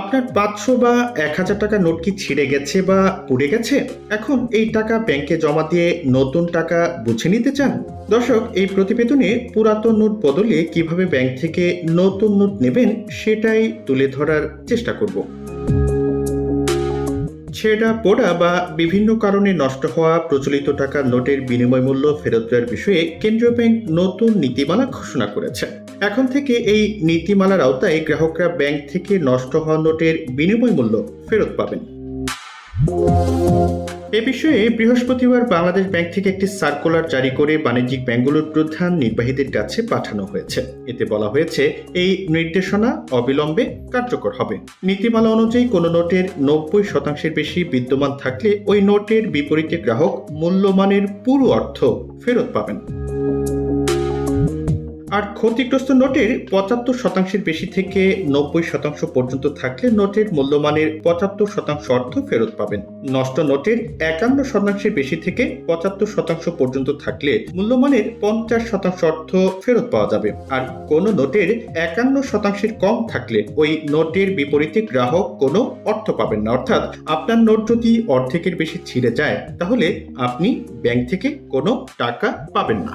আপনার 500 বা 1000 টাকা নোট কি ছিঁড়ে গেছে বা পুড়ে গেছে? এখন এই টাকা ব্যাংকে জমা দিয়ে নতুন টাকা বুঝে নিতে চান? দর্শক, এই প্রতিবেদনে পুরাতন নোট বদলে কিভাবে ব্যাংক থেকে নতুন নোট নেবেন সেটাই তুলে ধরার চেষ্টা করব। ছেঁড়া পোড়া বা বিভিন্ন কারণে নষ্ট হওয়া প্রচলিত টাকার নোটের বিনিময় মূল্য ফেরত দেওয়ার বিষয়ে কেন্দ্রীয় ব্যাংক নতুন নীতিমালা ঘোষণা করেছে। এখন থেকে এই নীতিমালার আওতায় গ্রাহকরা ব্যাংক থেকে নষ্ট হওয়া নোটের বিনিময় মূল্য ফেরত পাবেন। এ বিষয়ে বৃহস্পতিবার বাংলাদেশ ব্যাংক থেকে একটি সার্কুলার জারি করে বাণিজ্যিক ব্যাংকগুলোর প্রধান নির্বাহীদের কাছে পাঠানো হয়েছে। এতে বলা হয়েছে, এই নির্দেশনা অবিলম্বে কার্যকর হবে। নীতিমালা অনুযায়ী কোনো নোটের 90% বেশি বিদ্যমান থাকলে ওই নোটের বিপরীতে গ্রাহক মূল্যমানের পুরো অর্থ ফেরত পাবেন। আর ক্ষতিগ্রস্ত নোটের 75% বেশি থেকে 90% পর্যন্ত থাকলে নোটের মূল্যমানের 75% অর্থ ফেরত পাবেন। নষ্ট নোটের 51% বেশি থেকে 75% পর্যন্ত থাকলে মূল্যমানের 50% অর্থ ফেরত পাওয়া যাবে। আর কোনো নোটের 51% কম থাকলে ওই নোটের বিপরীতে গ্রাহক কোনো অর্থ পাবেন না। অর্থাৎ আপনার নোট যদি অর্ধেকের বেশি ছিঁড়ে যায় তাহলে আপনি ব্যাংক থেকে কোনো টাকা পাবেন না।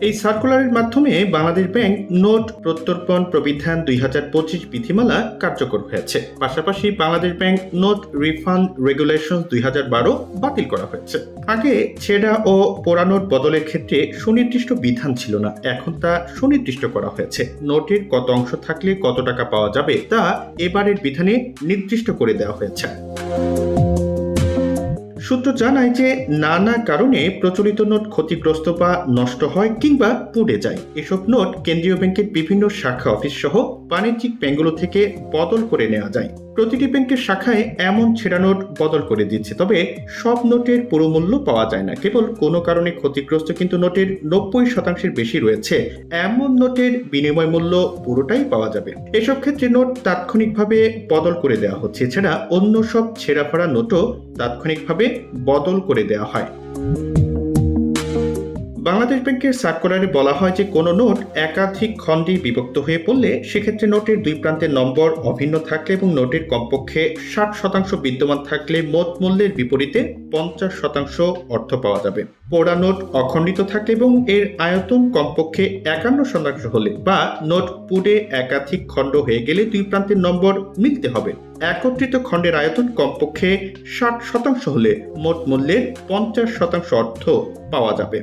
এই সার্কুলারের মাধ্যমে বাংলাদেশ ব্যাংক নোট প্রত্যর্পণ প্রবিধান 2025 বিধিমালা কার্যকর হয়েছে। পাশাপাশি Bangladesh bank note refund regulation 2012 বাতিল করা হয়েছে। আগে ছেঁড়া ও পোড়া নোট বদলের ক্ষেত্রে সুনির্দিষ্ট বিধান ছিল না, এখন তা সুনির্দিষ্ট করা হয়েছে। নোটের কত অংশ থাকলে কত টাকা পাওয়া যাবে তা এবারের বিধানে নির্দিষ্ট করে দেওয়া হয়েছে। সূত্র জানায় যে নানা কারণে প্রচলিত নোট ক্ষতিগ্রস্ত বা নষ্ট হয় কিংবা পুড়ে যায়। এসব নোট কেন্দ্রীয় ব্যাংকের বিভিন্ন শাখা অফিস সহ বাণিজ্যিক ব্যাংকগুলো থেকে বদল করে নেওয়া যায়। প্রতিটি ব্যাংকের শাখায় এমন ছেঁড়া নোট বদল করে দিচ্ছে, তবে সব নোটের পুরো মূল্য পাওয়া যায় না। কেবল কোনো কারণে ক্ষতিগ্রস্ত কিন্তু নোটের 90% বেশি রয়েছে এমন নোটের বিনিময় মূল্য পুরোটাই পাওয়া যাবে। এসব ক্ষেত্রে নোট তাৎক্ষণিকভাবে বদল করে দেওয়া হচ্ছে। এছাড়া অন্য সব ছেঁড়া ফাড়া নোটও তাৎক্ষণিকভাবে বদল করে দেওয়া হয়। বাংলাদেশ ব্যাংকের সার্কুলারে বলা হয় যে কোনো নোট একাধিক খণ্ডে বিভক্ত হয়ে পড়লে সেক্ষেত্রে নোটের দুই প্রান্তের নম্বর অভিন্ন থাকলে এবং নোটের কমপক্ষে 60% বিদ্যমান থাকলে মোট মূল্যের বিপরীতে 50% অর্থ পাওয়া যাবে। পোড়া নোট অখণ্ডিত থাকলে এবং এর আয়তন কমপক্ষে 51% হলে বা নোট পুড়ে একাধিক খণ্ড হয়ে গেলে দুই প্রান্তের নম্বর মিলতে হবে। একত্রিত খণ্ডের আয়তন কমপক্ষে 60% হলে মোট মূল্যের 50% অর্থ পাওয়া যাবে।